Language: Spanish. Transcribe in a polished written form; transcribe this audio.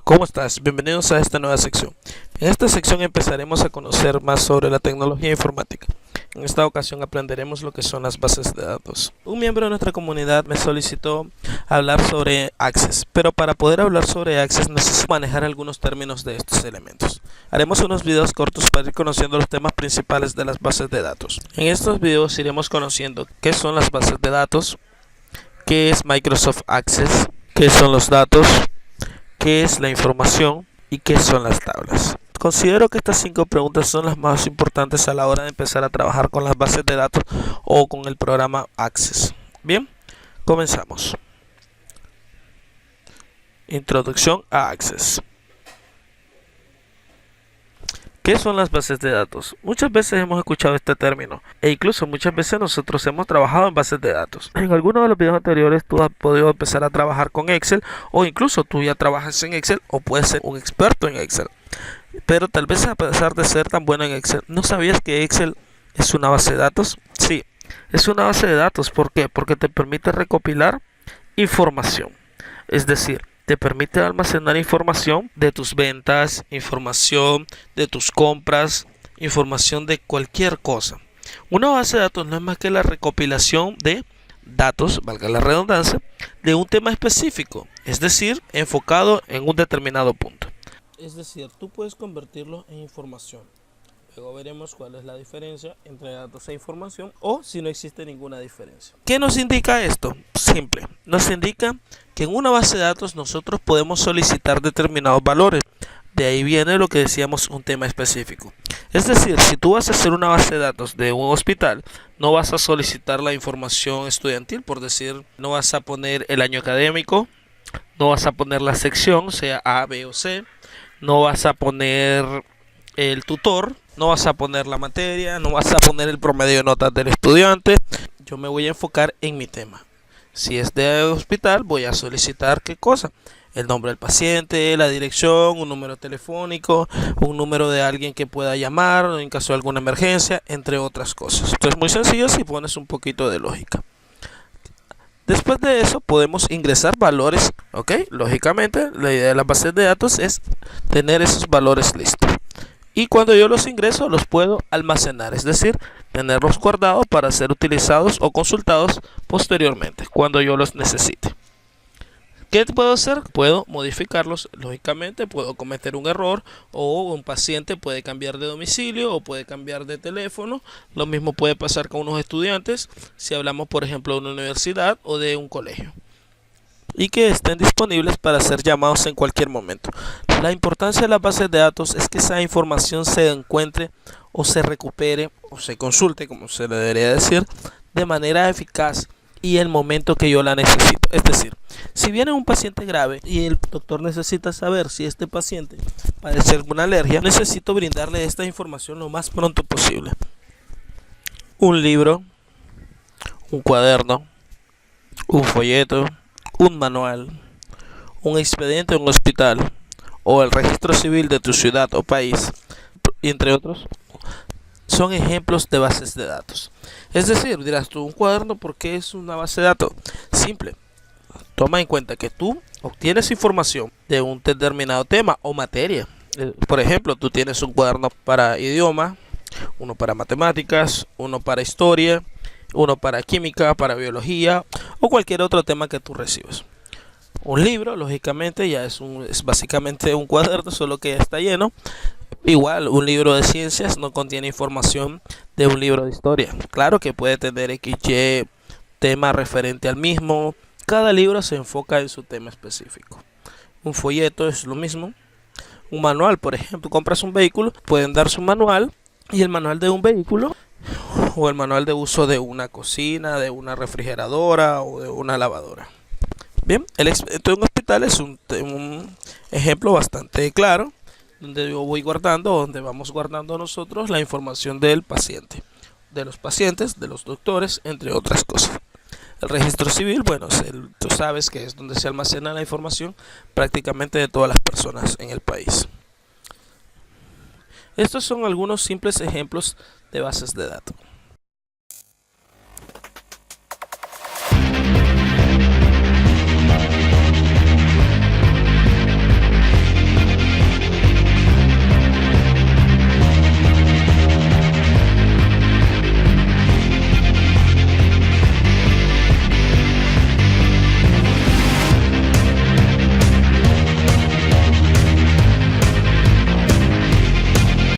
¿Cómo estás? Bienvenidos a esta nueva sección. En esta sección empezaremos a conocer más sobre la tecnología informática. En esta ocasión aprenderemos lo que son las bases de datos. Un miembro de nuestra comunidad me solicitó hablar sobre Access, pero para poder hablar sobre Access necesito manejar algunos términos de estos elementos. Haremos unos videos cortos para ir conociendo los temas principales de las bases de datos. En estos videos iremos conociendo qué son las bases de datos, qué es Microsoft Access, qué son los datos, qué es la información y qué son las tablas. Considero que estas 5 preguntas son las más importantes a la hora de empezar a trabajar con las bases de datos o con el programa Access. Bien, comenzamos. Introducción a Access. ¿Qué son las bases de datos? Muchas veces hemos escuchado este término e incluso muchas veces nosotros hemos trabajado en bases de datos. En algunos de los videos anteriores tú has podido empezar a trabajar con Excel o incluso tú ya trabajas en Excel o puedes ser un experto en Excel. Pero tal vez a pesar de ser tan bueno en Excel, ¿no sabías que Excel es una base de datos? Sí, es una base de datos. ¿Por qué? Porque te permite recopilar información. Es decir, te permite almacenar información de tus ventas, información de tus compras, información de cualquier cosa. Una base de datos no es más que la recopilación de datos, valga la redundancia, de un tema específico, es decir, enfocado en un determinado punto. Es decir, tú puedes convertirlo en información. Luego veremos cuál es la diferencia entre datos e información o si no existe ninguna diferencia. ¿Qué nos indica esto? Simple. Nos indica que en una base de datos nosotros podemos solicitar determinados valores. De ahí viene lo que decíamos, un tema específico. Es decir, si tú vas a hacer una base de datos de un hospital, no vas a solicitar la información estudiantil, por decir, no vas a poner el año académico, no vas a poner la sección, sea A, B o C, no vas a poner el tutor, no vas a poner la materia, no vas a poner el promedio de notas del estudiante. Yo me voy a enfocar en mi tema. Si es de hospital, voy a solicitar ¿qué cosa? El nombre del paciente, la dirección, un número telefónico, un número de alguien que pueda llamar en caso de alguna emergencia, entre otras cosas. Esto es muy sencillo si pones un poquito de lógica. Después de eso podemos ingresar valores, ¿ok? Lógicamente, la idea de las bases de datos es tener esos valores listos. Y cuando yo los ingreso, los puedo almacenar, es decir, tenerlos guardados para ser utilizados o consultados posteriormente, cuando yo los necesite. ¿Qué puedo hacer? Puedo modificarlos, lógicamente, puedo cometer un error o un paciente puede cambiar de domicilio o puede cambiar de teléfono. Lo mismo puede pasar con unos estudiantes, si hablamos, por ejemplo, de una universidad o de un colegio. Y que estén disponibles para ser llamados en cualquier momento. La importancia de las bases de datos es que esa información se encuentre o se recupere o se consulte, como se le debería decir, de manera eficaz y el momento que yo la necesito. Es decir, si viene un paciente grave y el doctor necesita saber si este paciente padece alguna alergia, necesito brindarle esta información lo más pronto posible. Un libro, un cuaderno, un folleto, un manual, un expediente en un hospital o el registro civil de tu ciudad o país, entre otros, son ejemplos de bases de datos. Es decir, dirás tú, un cuaderno, ¿por qué es una base de datos? Simple. Toma en cuenta que tú obtienes información de un determinado tema o materia. Por ejemplo, tú tienes un cuaderno para idioma, uno para matemáticas, uno para historia, uno para química, para biología o cualquier otro tema que tú recibes. Un libro, lógicamente, ya es básicamente un cuaderno, solo que ya está lleno. Igual, un libro de ciencias no contiene información de un libro de historia. Claro que puede tener XY tema referente al mismo. Cada libro se enfoca en su tema específico. Un folleto es lo mismo. Un manual, por ejemplo, compras un vehículo, pueden dar su manual y el manual de un vehículo o el manual de uso de una cocina, de una refrigeradora o de una lavadora. Bien, el expediente de un hospital es un ejemplo bastante claro, donde yo voy guardando, donde vamos guardando nosotros la información del paciente, de los pacientes, de los doctores, entre otras cosas. El registro civil, bueno, tú sabes que es donde se almacena la información prácticamente de todas las personas en el país. Estos son algunos simples ejemplos de bases de datos.